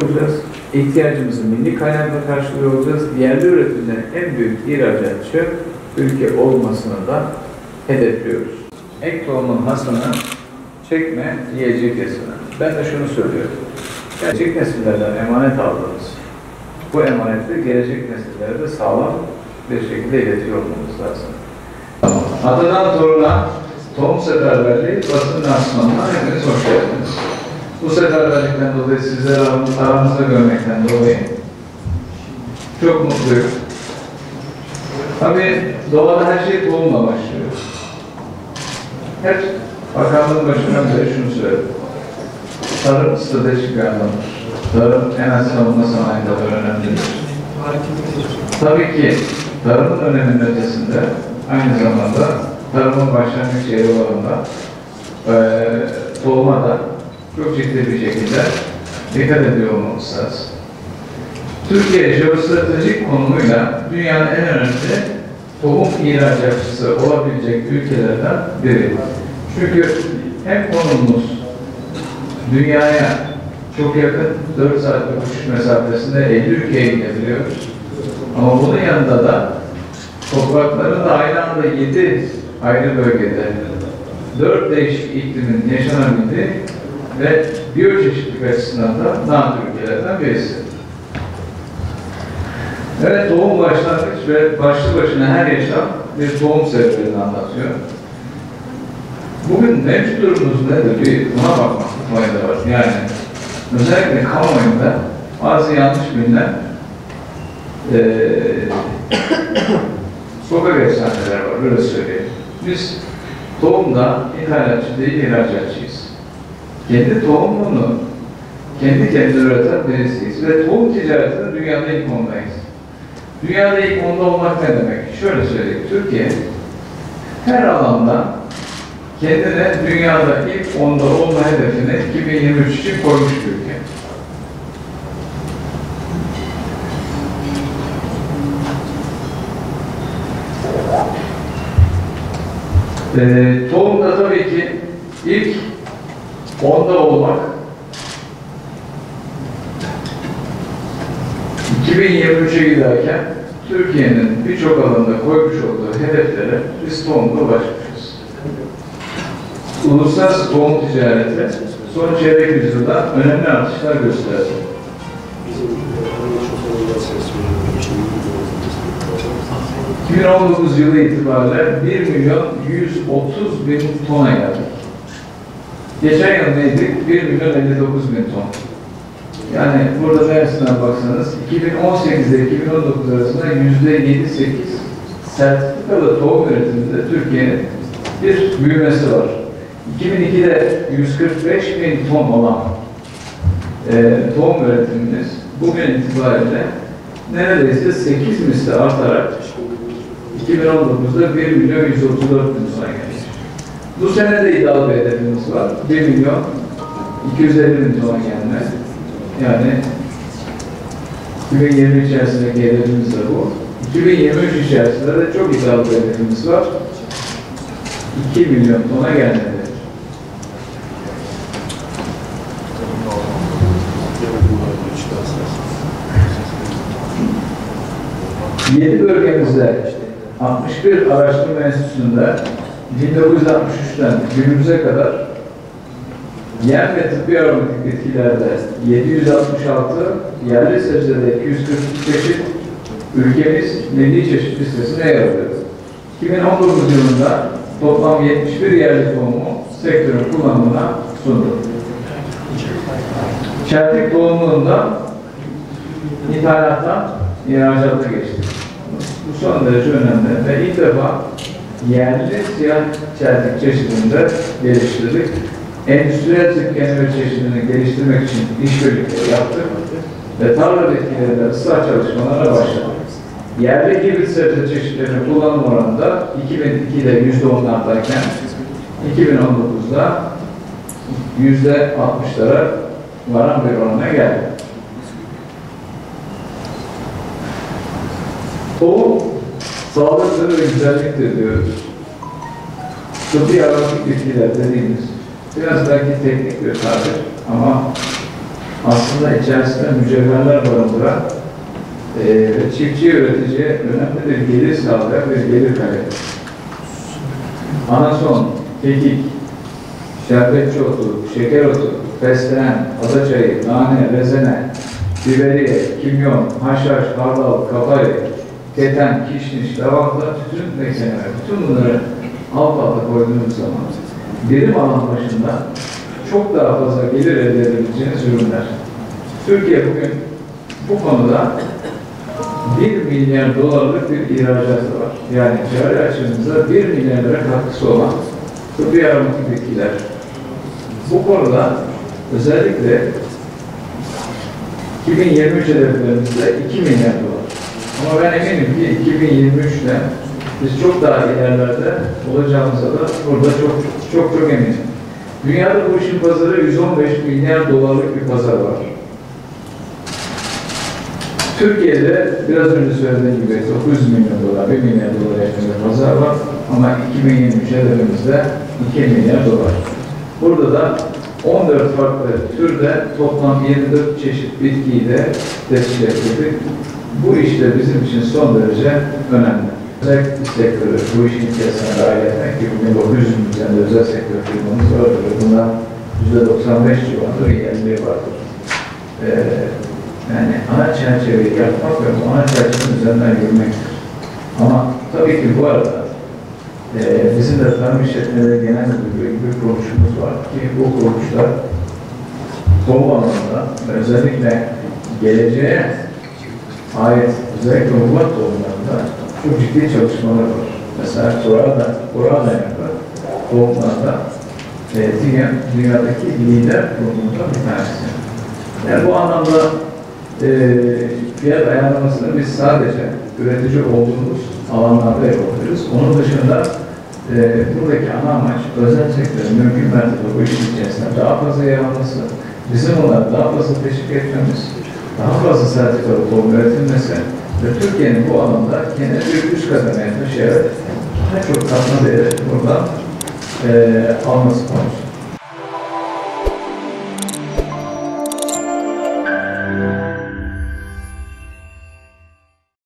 olacağız. İhtiyacımızı milli kaynakla karşılıyor olacağız. Yerli üretimden en büyük ihracatçı ülke olmasını da hedefliyoruz. Ek tohumun hasını çekme, yiyecek nesline. Ben de şunu söylüyorum. Gelecek nesillerden emanet aldığımız bu emaneti gelecek nesillere de sağlam bir şekilde iletiyor olmamız lazım. Atadan toruna tohum seferberliği basın lansmanına hepiniz hoş geldiniz. Bu seferberlikten dolayı sizleri aramızda görmekten dolayı çok mutluyum. Tabii doğada her şey tohumla başlıyor. Hep bakanlığın başından beri şunu söyledim. Tarım stratejik bir anlamdır. Tarım en az savunma sanayi kadar önemlidir. Tabii ki tarımın öneminin ötesinde aynı zamanda tarımın başlangıç yeri olan da tohuma da çok ciddi bir şekilde dikkat ediyor olmamız lazım. Türkiye jeostratejik konumuyla dünyanın en önemli tohum ihracatçısı olabilecek ülkelerden biri. Çünkü hem konumumuz dünyaya çok yakın, 4 saatlik uçuş mesafesinde 50 ülkeye gidebiliyoruz. Ama bunun yanında da toprakların da aynı anda 7 ayrı bölgede 4 değişik iklimin yaşanabildiği ve biyoçeşitlilik açısından da nadir ülkelerden birisi. Evet, tohum başlangıç ve başlı başına her yaşam bir tohum serüvenini anlatıyor. Bugün mevcut durumumuz nedir? Bir buna bakmak fayda var. Yani özellikle kamuoyunda bazı yanlış bilinen sokak efsaneler var, böyle söyleyeyim. Biz tohumda ithalatçı değil, ihracatçıyız. Kendi tohumunu kendi kendine üreten birisiyiz ve tohum ticaretinde dünyada ilk ondayız. Dünyada ilk onda olmak ne demek? Şöyle söyleyeyim, Türkiye her alanda kendine dünyada ilk onda olma hedefini 2023 için koymuş bir ülke. Tohumda tabii ki ilk onda olmak 2023'e giderken Türkiye'nin birçok alanda koymuş olduğu hedeflere biz tohumda ulaşmışız. Uluslararası tohum ticareti son çeyrek yüzyılda önemli artışlar gösterdi. 2019 yılı itibariyle 1.130.000 tona geldik. Geçen yıl neydik? 1.059.000 ton. Yani burada neresinden baksanız 2018 ile 2019 arasında %7-8 sertifikalı tohum üretiminde Türkiye'nin bir büyümesi var. 2002'de 145.000 ton olan tohum üretimimiz bugün itibariyle neredeyse 8 misli artarak 2019'da 1.134.000 tona gelmiş. Bu sene de iddialı bir hedefimiz var. 1.250.000 tona gelme. Yani 2020 içerisindeki hedefimiz de bu. 2023 içerisinde de çok iddialı bir hedefimiz var. 2 milyon tona gelmedi. Yedi bölgemizde 61 araştırma enstitüsünde 1963'ten günümüze kadar yem ve tıbbi aromatik bitkilerde 766, yerli sebzede 242 çeşit ülkemiz milli çeşit listesine yer alıyor. 2019 yılında toplam 71 yerli tohumu sektörün kullanımına sundu. Çeltik tohumluğunda ithalattan ihracata geçtik. Bu son derece önemli ve ilk defa yerli siyah çeltik çeşidinde geliştirdik. Endüstriyel tıp genel çeşidini geliştirmek için işbirlikleri yaptık ve tarla bitkilerinde ıslah çalışmalarına başladık. Yerli hibrit sebze çeşitlerinin kullanım oranında 2002'de %10'lardayken 2019'da %60'lara varan bir orana geldi. Tohum sağlıktır ve güzelliktir diyoruz. Tıbbi aromatik bitkiler dediğimiz biraz belki teknik bir tabir ama aslında aslında içerisinde mücevherler barındıran çiftçi üreticiye önemli bir gelir sağlayan bir gelir kaynağı. Anason, kekik, şerbetçi otu, şeker otu, fesleğen, adaçayı, nane, rezene, biberiye, kimyon, haşhaş, hardal, kapari, keten, kişniş, lavanta, tütün ve kenar. Bütün bunları alt alta koyduğunuz zaman birim alan başında çok daha fazla gelir elde edebileceğiniz ürünler. Türkiye bugün bu konuda 1 milyar dolarlık bir ihracatı var. Yani cari açığımıza 1 milyar lira katkısı olan tıbbi aromatik bitkiler. Bu konuda özellikle 2023 hedeflerimizde 2 milyar dolar. Ama ben eminim ki 2023'te biz çok daha ilerlerde olacağımıza da burada çok eminim. Dünyada bu işin pazarı 115 milyar dolarlık bir pazar var. Türkiye'de biraz önce söylediğim gibi 900 milyon dolar, 1 milyar dolar yakın bir pazar var. Ama 2023 hedefimizde 2 milyar dolar. Burada da 14 farklı türde toplam 24 çeşit bitkiyi de teşkil ettik. Bu işte bizim için son derece önemli. Özel sektörü bu işin içerisine dahil etmek ki bugün 900'ün üzerinde özel sektör firmamız vardır. Bundan %95 civarında üyeliği vardır. Yani ana çerçeveyi yapmak ve bu ana çerçevenin üzerinden yürümektir. Ama tabii ki bu arada bizim de Tarım İşletmeleri Genel Müdürlüğü gibi bir kuruluşumuz var ki bu kuruluşlar tohum alanında ve özellikle geleceğe ait özellikle hububat tohumlarında çok ciddi çalışmalar var. Mesela Kur'an'a yapar tohumlarda dünyadaki lider kurumlarından bir tanesi. Yani bu anlamda fiyat ayarlamasını biz sadece üretici olduğumuz alanlarda yapabiliriz. Onun dışında buradaki ana amaç özel sektörün mümkün mertebe bu işin içerisinde daha fazla yer alması, bizim onları daha fazla teşvik etmemiz, daha fazla sertifikalı tohum üretilmesi ve Türkiye'nin bu alanda kendine bir üst kademeye taşıyarak daha çok katma değeri buradan alması konusunda.